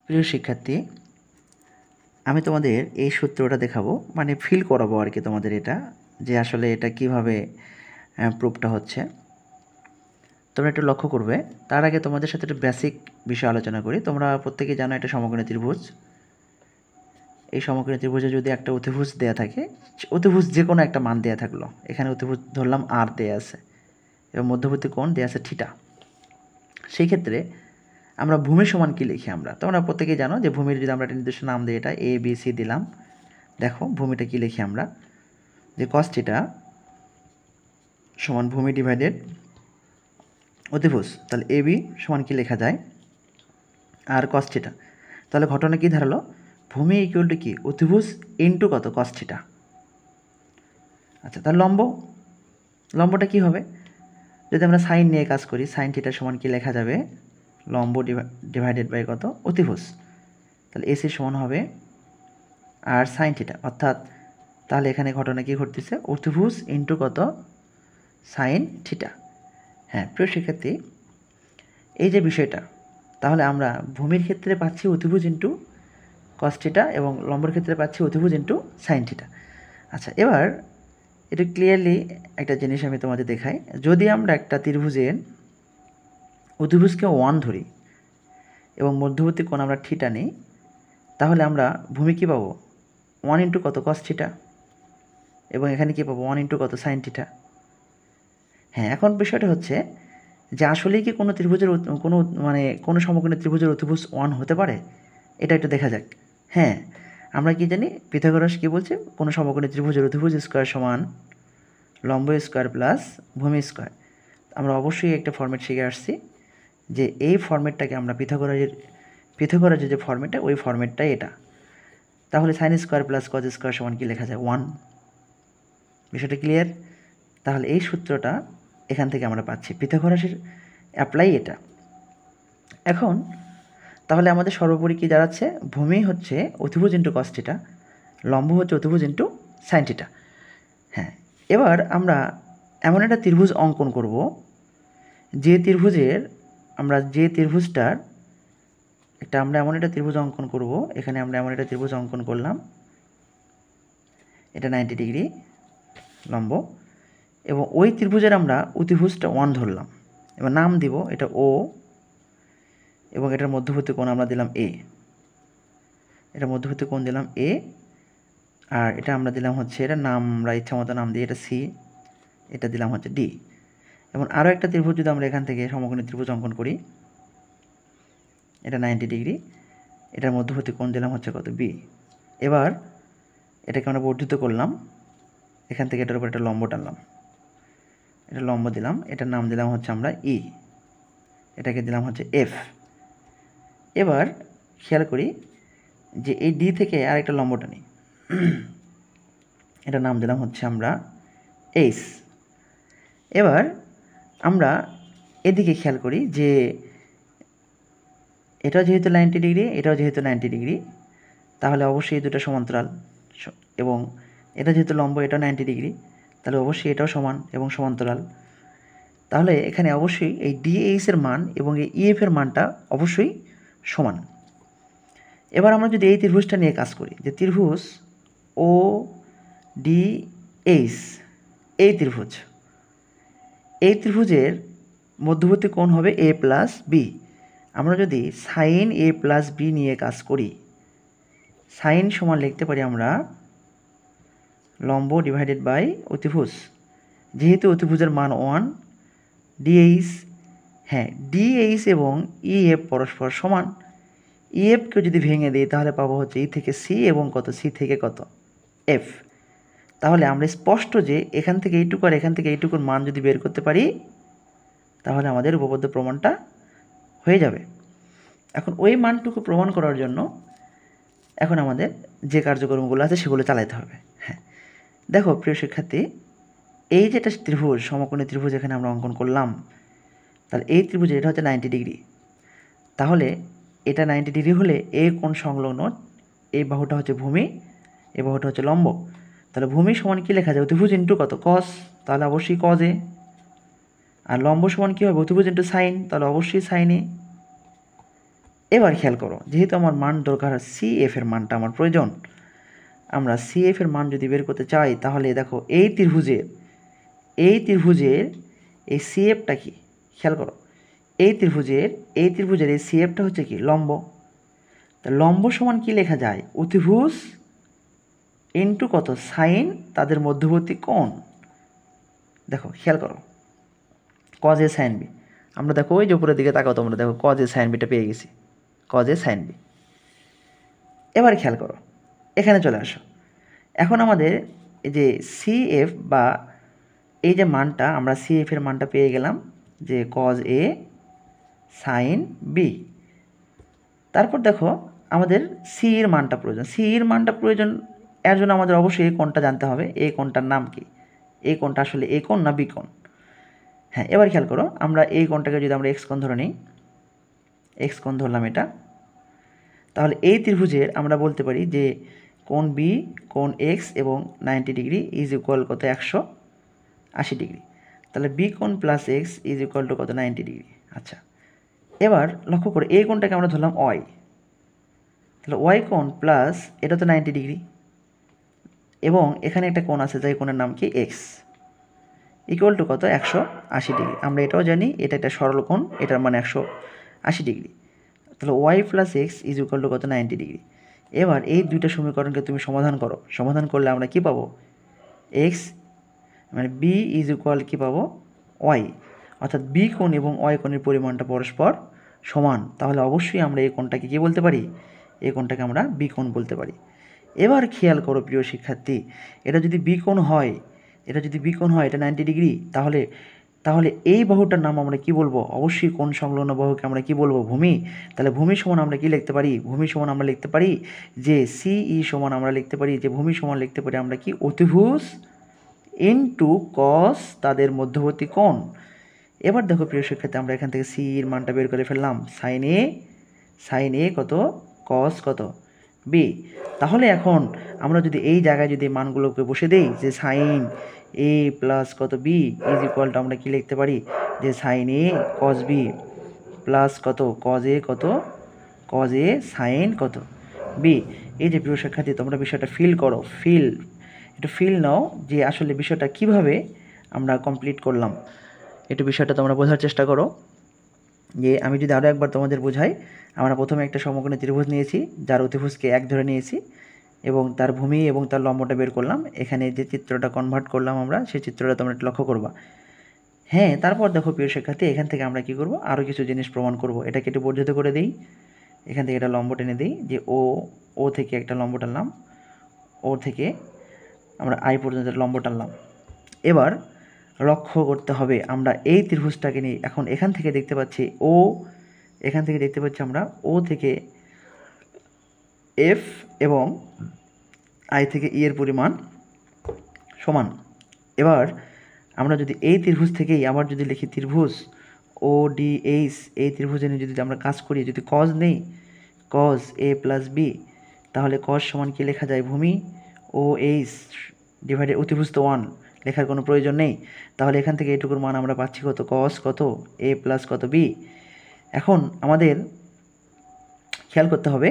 প্রিয় শিক্ষার্থী, আমি তোমাদের এই সূত্রটা দেখাবো, মানে ফিল করাবো আর কি তোমাদের এটা, যে আসলে এটা কিভাবে প্রুফটা হচ্ছে। তোমরা একটু লক্ষ্য করবে। তার আগে তোমাদের সাথে একটা বেসিক বিষয় আলোচনা করি। তোমরা প্রত্যেকেই জানো এটা সমকোণী ত্রিভুজ। এই সমকোণী ত্রিভুজে যদি একটা অতিভুজ দেয়া থাকে, অতিভুজ যে কোনো একটা মান দেয়া থাকলো, এখানে অতিভুজ ধরলাম আর দেয়া আছে এবং মধ্যবর্তী কোণ দেয়া আছে থিটা। সেই ক্ষেত্রে আমরা ভূমি সমান কী লিখি? তোমরা প্রত্যেকেই জানো যে ভূমির যদি আমরা একটা নির্দিষ্ট নাম দিই, এটা এ বি সি দিলাম। দেখো ভূমিটা কী লিখি আমরা, যে কস থিটা সমান ভূমি ডিভাইডেড অতিভুজ। তাহলে এ বি সমান কী লেখা যায়? আর কস থিটা। তাহলে ঘটনা কী দাঁড়ালো? ভূমি ইকুয়াল টু কি? অতিভুজ ইন্টু কত? Cos theta. আচ্ছা, তাহলে লম্বটা কী হবে? যদি আমরা সাইন নিয়ে কাজ করি, সাইন থিটা সমান কী লেখা যাবে? লম্ব ডিভাইডেড বাই কত? অতিভুজ। তাহলে এসি সমান হবে আর সাইন থিটা, অর্থাৎ তাহলে এখানে ঘটনা কী ঘটতেছে? অতিভুজ ইন্টু কত? Sine theta. হ্যাঁ প্রিয় শিক্ষার্থী, এই যে বিষয়টা, তাহলে আমরা ভূমির ক্ষেত্রে পাচ্ছি অতিভুজ ইন্টু কস থিটা এবং লম্বর ক্ষেত্রে পাচ্ছি অতিভুজ ইন্টু সাইন থিটা। আচ্ছা, এবার এটা ক্লিয়ারলি একটা জিনিস আমি তোমাদের দেখাই। যদি আমরা একটা ত্রিভুজের অতিভুজকে 1 ধরি এবং মধ্যবর্তী কোণ আমরা থিটা নিই, তাহলে আমরা ভূমি কী পাবো? 1 ইন্টু কত? Cos theta. এবং এখানে কী পাবো? 1 ইন্টু কত? Sine theta. হ্যাঁ, এখন বিষয়টা হচ্ছে যে আসলেই কি কোনো ত্রিভুজের কোনো সমকোণী ত্রিভুজের অতিভুজ 1 হতে পারে? এটা একটু দেখা যাক। হ্যাঁ, আমরা কি জানি? পিথাগোরাস কী বলছে? কোনো সমকোণী ত্রিভুজের অতিভুজ স্কোয়ার সমান লম্ব স্কোয়ার প্লাস ভূমি স্কোয়ার। আমরা অবশ্যই একটা ফর্মেট শিখে আসছি, যে এই ফর্মেটটাকে আমরা পিথাগোরাসের যে ফর্মেটটা, ওই ফর্মেটটাই এটা। তাহলে sine square plus cos square সমান কী লেখা যায়? 1। বিষয়টা ক্লিয়ার? তাহলে এই সূত্রটা এখান থেকে আমরা পাচ্ছি, পিথাগোরাসের অ্যাপ্লাই এটা। এখন তাহলে আমাদের সর্বোপরি কী দাঁড়াচ্ছে? ভূমি হচ্ছে অতিভুজ ইন্টু কস থিটা, লম্ব হচ্ছে অতিভুজ ইন্টু সাইন থিটা। হ্যাঁ, এবার আমরা এমন একটা ত্রিভুজ অঙ্কন করব, যে ত্রিভুজটার আমরা এমন একটা ত্রিভুজ অঙ্কন করব। এখানে আমরা এমন একটা ত্রিভুজ অঙ্কন করলাম, এটা 90 ডিগ্রি লম্ব, এবং ওই ত্রিভুজের আমরা অতিভুজটা 1 ধরলাম। এবার নাম দিব এটা ও, এবং এটার মধ্যবর্তী কোণ আমরা দিলাম এ। এটা মধ্যবর্তী কোণ দিলাম এ, আর এটা আমরা দিলাম হচ্ছে, এটা নাম আমরা ইচ্ছা মতো নাম দিই, এটা সি, এটা দিলাম হচ্ছে ডি। এবং আরও একটা ত্রিভুজ যদি আমরা এখান থেকে সমকোণী ত্রিভুজ অঙ্কন করি, এটা 90 ডিগ্রি, এটার মধ্যবর্তী কোণ দিলাম হচ্ছে কত? বি। এবার এটাকে আমরা বর্ধিত করলাম, এখান থেকে এটার উপর একটা লম্ব টানলাম, এটা লম্ব দিলাম, এটার নাম দিলাম হচ্ছে আমরা ই, এটাকে দিলাম হচ্ছে এফ। এবার খেয়াল করি যে এই ডি থেকে আরেকটা লম্ব টানি, এটার নাম দিলাম হচ্ছে আমরা এইচ। এবার আমরা এদিকে খেয়াল করি যে এটাও যেহেতু 90 ডিগ্রি, এটাও যেহেতু 90 ডিগ্রি, তাহলে অবশ্যই এই দুটো সমান্তরাল, এবং এটা যেহেতু লম্ব, এটাও 90 ডিগ্রি, তাহলে অবশ্যই এটাও সমান এবং সমান্তরাল। তাহলে এখানে অবশ্যই এই ডিএইচের মান এবং এই ইএফের মানটা অবশ্যই সমান। এবার আমরা যদি এই ত্রিভুজটা নিয়ে কাজ করি, যে ত্রিভুজ ও ডিএইচ, এই ত্রিভুজের মধ্যবর্তী কোণ হবে এ প্লাস বি। আমরা যদি সাইন এ প্লাস বি নিয়ে কাজ করি, সাইন সমান লিখতে পারি আমরা লম্ব ডিভাইডেড বাই অতিভুজ। যেহেতু অতিভুজের মান 1, ডিএইচ, হ্যাঁ ডিএইচ এবং ইএফ পরস্পর সমান। ইএফকে যদি ভেঙে দিই, তাহলে পাবো হচ্ছে ই থেকে সি এবং কত? সি থেকে কত? এফ। তাহলে আমরা স্পষ্ট যে এখান থেকে এইটুকু আর এখান থেকে এইটুকুর মান যদি বের করতে পারি, তাহলে আমাদের উপপাদ্য প্রমাণটা হয়ে যাবে। এখন ওই মানটুকু প্রমাণ করার জন্য এখন আমাদের যে কার্যক্রমগুলো আছে সেগুলো চালাতে হবে। হ্যাঁ, দেখো প্রিয় শিক্ষার্থী, এই যেটা ত্রিভুজ, সমকোণী ত্রিভুজ এখানে আমরা অঙ্কন করলাম, তাহলে এই ত্রিভুজে এটা হচ্ছে 90 ডিগ্রি। তাহলে এটা 90 ডিগ্রি হলে এই কোণ সংলগ্ন এই বাহুটা হচ্ছে ভূমি, এই বাহুটা হচ্ছে লম্ব। তাহলে ভূমি সমান কী লেখা যায়? অতিভুজ ইন্টু কত? কস, তাহলে অবশ্যই কজ এ। আর লম্ব সমান কী হবে? অতিভুজ ইন্টু সাইন, তাহলে অবশ্যই সাইন এ। এবার খেয়াল করো, যেহেতু আমার মান দরকার CF এর মানটা আমার প্রয়োজন, আমরা CF এর মান যদি বের করতে চাই তাহলে দেখো এই ত্রিভুজের এই CFটা কি, খেয়াল করো, এই ত্রিভুজের এই CFটা হচ্ছে কি লম্ব। তা লম্ব সমান কি লেখা যায়, অতিভুজ ইন্টু কত সাইন তাদের মধ্যবর্তী কোণ। দেখো খেয়াল করো, কজ এ সাইন বি, আমরা দেখো ওই যে উপরের দিকে তাকাও তোমরা, দেখো কজ এ সাইন বিটা পেয়ে গেছি, কজ এ সাইন বি। এবার খেয়াল করো, এখানে চলে আসো। এখন আমাদের এই যে CF বা এই যে মানটা, আমরা CF এর মানটা পেয়ে গেলাম যে কজ এ সাইন বি। তারপর দেখো আমাদের সি এর মানটা প্রয়োজন, এর জন্য আমাদের অবশ্যই এই কোণটা জানতে হবে। এই কোণটার নাম কি, এই কোণটা আসলে এ কোণ না বি কোণ। হ্যাঁ, এবার খেয়াল করো, আমরা এই কোণটাকে যদি আমরা এক্স কোণ ধরে নিই, এক্স কোণ ধরলাম এটা, তাহলে এই ত্রিভুজের আমরা বলতে পারি যে কোণ বি, কোণ এক্স এবং 90 ডিগ্রি ইজ ইকুয়াল কত 180 ডিগ্রি। তাহলে বি কোণ plus x is equal to কত 90 ডিগ্রি। আচ্ছা, এবার লক্ষ্য করে এই কোণটাকে আমরা ধরলাম ওয়াই, তাহলে ওয়াই কোণ প্লাস এটা তো 90 ডিগ্রি, এবং এখানে একটা কোণ আছে যাই কোণের নাম কি এক্স, ইকুয়াল টু কত 180 ডিগ্রি। আমরা এটাও জানি এটা একটা সরল কোণ, এটার মানে 180 ডিগ্রি। তাহলে y plus x is equal to কত 90 ডিগ্রি। এবার এই দুইটা সমীকরণকে তুমি সমাধান করো, সমাধান করলে আমরা কি পাবো, এক্স মানে বি ইজ ইকুয়াল কি পাবো ওয়াই, অর্থাৎ বি কোণ এবং ওয়াই কোণের পরিমাণটা পরস্পর সমান। তাহলে অবশ্যই আমরা এই কোণটাকে কী বলতে পারি, এই কোণটাকে আমরা বি কোণ বলতে পারি। এবার খেয়াল করো প্রিয় শিক্ষার্থী, এটা যদি বি কোণ হয়, এটা 90 ডিগ্রি, তাহলে এই বাহুটার নাম আমরা কি বলবো, অবশ্যই কোণ সংলগ্ন বাহুকে আমরা কি বলবো, ভূমি। তাহলে ভূমি সমান আমরা কি লিখতে পারি, ভূমি সমান আমরা লিখতে পারি যে সিই সমান আমরা লিখতে পারি যে ভূমি সমান লিখতে পারি আমরা কি অতিভুজ ইন্টু কস তাদের মধ্যবর্তী কোণ। এবার দেখো প্রিয় শিক্ষার্থী, আমরা এখান থেকে সি এর মানটা বের করে ফেললাম, সাইন এ কত কস কত বি। তাহলে এখন আমরা যদি এই জায়গায় যদি মানগুলোকে বসে দেই যে সাইন এ প্লাস কত বি ইজ ইকুয়াল টু আমরা কি লিখতে পারি যে সাইন এ কস বি প্লাস কত কজ এ সাইন কত বি। এই যে প্রিয় শিক্ষার্থী, তোমরা বিষয়টা একটু ফিল নাও যে আসলে বিষয়টা কিভাবে আমরা কমপ্লিট করলাম, একটু বিষয়টা তোমরা বোঝার চেষ্টা করো। যে আমি যদি আরও একবার তোমাদের বোঝাই, আমরা প্রথমে একটা সমকোণী ত্রিভুজ নিয়েছি, যার অতিভুজকে 1 ধরে নিয়েছি এবং তার ভূমি এবং তার লম্বটা বের করলাম। এখানে যে চিত্রটা কনভার্ট করলাম আমরা, সেই চিত্রটা তোমরা একটু লক্ষ্য করবা। হ্যাঁ, তারপর দেখো প্রিয় শিক্ষার্থী, এখান থেকে আমরা কি করব, আরও কিছু জিনিস প্রমাণ করব। এটাকে একটু বর্ধিত করে দিই, এখান থেকে একটা লম্ব টেনে দিই, যে ও থেকে একটা লম্ব টানলাম, ও থেকে আমরা আই পর্যন্ত লম্ব টানলাম। এবার লক্ষ্য করতে হবে, আমরা এই ত্রিভুজটাকে নিয়ে এখন এখান থেকে দেখতে পাচ্ছি আমরা ও থেকে এফ এবং আই থেকে ই এর পরিমাণ সমান। এবার আমরা যদি এই ত্রিভুজ থেকেই আবার যদি লিখি ত্রিভুজ ও ডি এইচ, এই ত্রিভুজে নিয়ে যদি আমরা কাজ করি, যদি কজ নেই কজ এ প্লাস বি, তাহলে কজ সমান কি লেখা যায়, ভূমি ও এইচ ডিভাইডেড অতিভুজ তো 1, লেখার কোনো প্রয়োজন নেই। তাহলে এখান থেকে এটুকুর মান আমরা পাচ্ছি কত, কস কত এ প্লাস কত বি। এখন আমাদের খেয়াল করতে হবে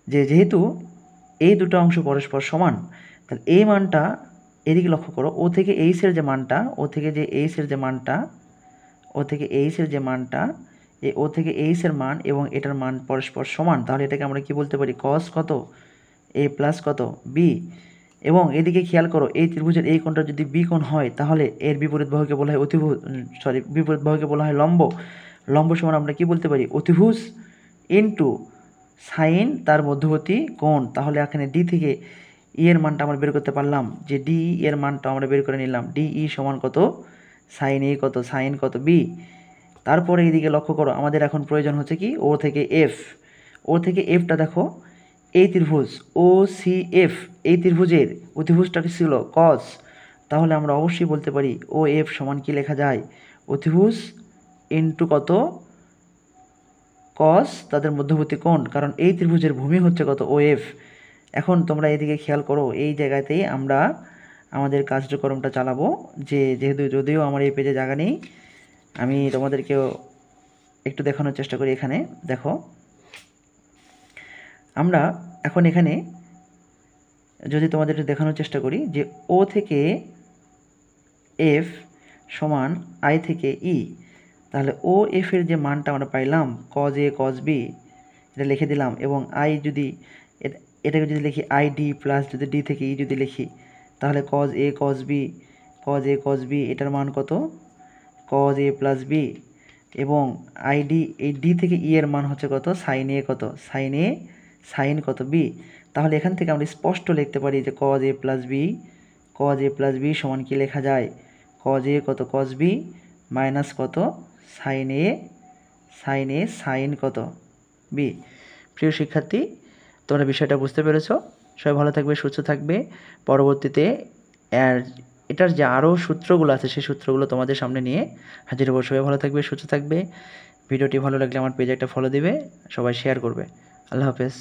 যে যেহেতু এই দুটো অংশ পরস্পর সমান, তাহলে এই মানটা এদিকে লক্ষ্য করো, ও থেকে এইচের যে মানটা ও থেকে এইচের মান এবং এটার মান পরস্পর সমান। তাহলে এটাকে আমরা কি বলতে পারি, কস কত এ প্লাস কত বি। এবং এদিকে খেয়াল করো, এই ত্রিভুজের এই কোণটা যদি বি কোণ হয়, তাহলে এর বিপরীত বাহুকে বলা হয় লম্ব। লম্ব সমান আমরা কি বলতে পারি, অতিভুজ ইন্টু সাইন তার মধ্যবর্তী কোণ। তাহলে এখানে ডি থেকে ই এর মানটা আমরা বের করতে পারলাম, যে ডি এর মানটা আমরা বের করে নিলাম, ডি ই সমান কত সাইন এ কত সাইন কত বি। তারপরে এইদিকে লক্ষ্য করো, আমাদের এখন প্রয়োজন হচ্ছে কি ও থেকে এফটা দেখো, এই ত্রিভুজ ও সি এফ, এই ত্রিভুজের অতিভুজটাকে ছিল কস, তাহলে আমরা অবশ্যই বলতে পারি ও এফ সমান কি লেখা যায়, অতিভুজ ইন্টু কত কস তাদের মধ্যবর্তী কোণ, কারণ এই ত্রিভুজের ভূমি হচ্ছে কত ও এফ। এখন তোমরা এদিকে খেয়াল করো, এই জায়গাতেই আমরা আমাদের কার্যক্রমটা চালাবো, যে যদিও আমার এই পেজে জায়গা নেই, আমি তোমাদেরকেও একটু দেখানোর চেষ্টা করি। এখানে দেখো, আমরা এখন এখানে যদি তোমাদের একটু দেখানোর চেষ্টা করি যে ও থেকে এফ সমান আই থেকে ই, তাহলে ও এফের যে মানটা আমরা পাইলাম কজ এ কজ বি, এটা লিখে দিলাম, এবং আই যদি এটাকে যদি লিখি আই ডি প্লাস যদি ডি থেকে ই যদি লিখি, তাহলে cos A cos B, cos A cos B এটার মান কত কজ এ প্লাস বি, এবং আইডি এই ডি থেকে ই এর মান হচ্ছে কত সাইন এ, কত সাইন এ, সাইন কত বি। তাহলে এখান থেকে আমরা স্পষ্ট লিখতে পারি যে cos A plus B, cos A plus B সমান কি লেখা যায় কজ এ কত কজ বি মাইনাস কত sine A, sign A sine কত বি। প্রিয় শিক্ষার্থী, তোমরা বিষয়টা বুঝতে পেরেছো। সবাই ভালো থাকবে, সুস্থ থাকবে। পরবর্তীতে এটার যে আরও সূত্রগুলো আছে সেই সূত্রগুলো তোমাদের সামনে নিয়ে হাজির হবো। সবাই ভালো থাকবে, সুস্থ থাকবে। ভিডিওটি ভালো লাগলে আমার পেজে একটা ফলো দিবে, সবাই শেয়ার করবে। আল্লাহ হাফেজ।